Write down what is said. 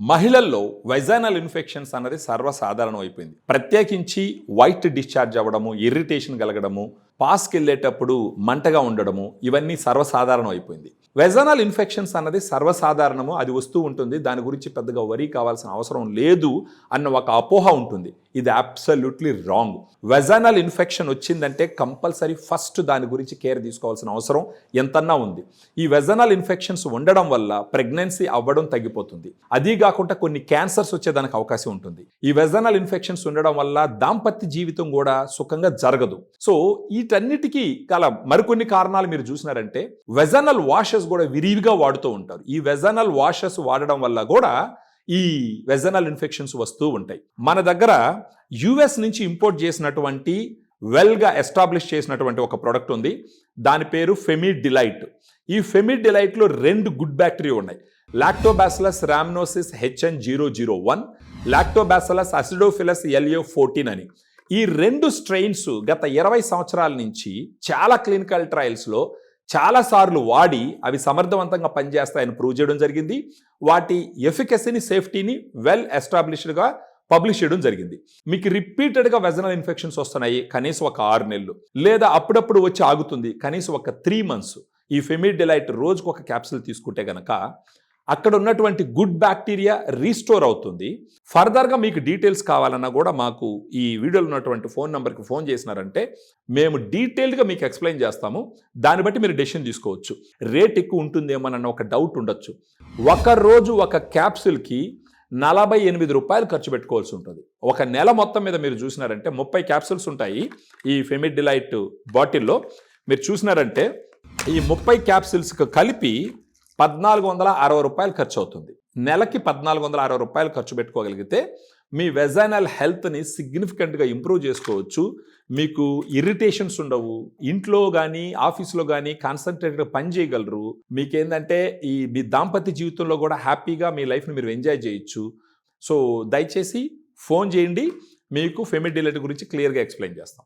మహిళల్లో vaginal infections అన్నది సర్వసాధారణం అయిపోయింది. ప్రత్యేకించి వైట్ డిశ్చార్జ్ అవ్వడము, ఇరిటేషన్ కలగడము, పాస్కి వెళ్ళేటప్పుడు మంటగా ఉండడము, ఇవన్నీ సర్వసాధారణం అయిపోయింది. వెజైనల్ ఇన్ఫెక్షన్స్ అన్నది సర్వసాధారణము, అది వస్తూ ఉంటుంది, దాని గురించి పెద్దగా వరీ కావాల్సిన అవసరం లేదు అన్న ఒక అపోహ ఉంటుంది. ఇది అబ్సల్యూట్లీ రాంగ్. వెజైనల్ ఇన్ఫెక్షన్ వచ్చిందంటే కంపల్సరీ ఫస్ట్ దాని గురించి కేర్ తీసుకోవాల్సిన అవసరం ఎంతన్నా ఉంది. ఈ వెజైనల్ ఇన్ఫెక్షన్స్ ఉండడం వల్ల ప్రెగ్నెన్సీ అవ్వడం తగ్గిపోతుంది. అదీ కాకుండా కొన్ని క్యాన్సర్స్ వచ్చేదానికి అవకాశం ఉంటుంది. ఈ వెజైనల్ ఇన్ఫెక్షన్స్ ఉండడం వల్ల దాంపత్య జీవితం కూడా సుఖంగా జరగదు. సో వీటన్నిటికీ గల మరికొన్ని కారణాలు మీరు చూసినారంటే వెజైనల్ వాషెస్ కూడా విరివిగా వాడుతూ ఉంటారు. ఈ వెజైనల్ వాషెస్ వాడడం వల్ల కూడా ఈ వెజైనల్ ఇన్ఫెక్షన్స్ వస్తూ ఉంటాయి. మన దగ్గర యుఎస్ నుంచి ఇంపోర్ట్ చేసినటువంటి వెల్గా ఎస్టాబ్లిష్ చేసినటువంటి ఒక ప్రోడక్ట్ ఉంది. దాని పేరు ఫెమిడిలైట్. ఈ ఫెమిడిలైట్లో 2 గుడ్ బ్యాక్టీరియా ఉన్నాయి. Lactobacillus rhamnosus HN001, Lactobacillus acidophilus LA14 అని. ఈ 2 స్ట్రెయిన్స్ గత 20 సంవత్సరాల నుంచి చాలా క్లినికల్ ట్రయల్స్లో చాలాసార్లు వాడి అవి సమర్థవంతంగా పనిచేస్తాయని ప్రూవ్ చేయడం జరిగింది. వాటి ఎఫికసీని, సేఫ్టీని వెల్ ఎస్టాబ్లిష్డ్గా పబ్లిష్ చేయడం జరిగింది. మీకు రిపీటెడ్గా వెజైనల్ ఇన్ఫెక్షన్స్ వస్తున్నాయి, కనీసం ఒక 6 నెలలు, లేదా అప్పుడప్పుడు వచ్చి ఆగుతుంది, కనీసం ఒక 3 months. ఈ ఫెమిడిలైట్ రోజుకు ఒక క్యాప్సూల్ తీసుకుంటే గనక అక్కడ ఉన్నటువంటి గుడ్ బ్యాక్టీరియా రీస్టోర్ అవుతుంది. ఫర్దర్గా మీకు డీటెయిల్స్ కావాలన్నా కూడా మాకు ఈ వీడియోలో ఉన్నటువంటి ఫోన్ నెంబర్కి ఫోన్ చేసినారంటే మేము డీటెయిల్డ్గా మీకు ఎక్స్ప్లెయిన్ చేస్తాము. దాన్ని బట్టి మీరు డెసిషన్ తీసుకోవచ్చు. రేట్ ఎక్కువ ఉంటుందేమోనన్న ఒక డౌట్ ఉండొచ్చు. ఒక రోజు ఒక క్యాప్సూల్కి 48 రూపాయలు ఖర్చు పెట్టుకోవాల్సి ఉంటుంది. ఒక నెల మొత్తం మీద మీరు చూసినారంటే 30 క్యాప్సూల్స్ ఉంటాయి ఈ ఫెమిడిలైట్ బాటిల్లో. మీరు చూసినారంటే ఈ 30 క్యాప్సూల్స్కి కలిపి 1460 రూపాయలు ఖర్చు అవుతుంది. నెలకి 1460 రూపాయలు ఖర్చు పెట్టుకోగలిగితే మీ వెజైనల్ హెల్త్ని సిగ్నిఫికెంట్గా ఇంప్రూవ్ చేసుకోవచ్చు. మీకు ఇరిటేషన్స్ ఉండవు. ఇంట్లో కానీ ఆఫీస్లో కానీ కాన్సన్ట్రేట్గా పని చేయగలరు. మీకేంటంటే మీ దాంపత్య జీవితంలో కూడా హ్యాపీగా మీ లైఫ్ని మీరు ఎంజాయ్ చేయొచ్చు. సో దయచేసి ఫోన్ చేయండి, మీకు ఫెమిడిలైట్ గురించి క్లియర్గా ఎక్స్ప్లెయిన్ చేస్తాం.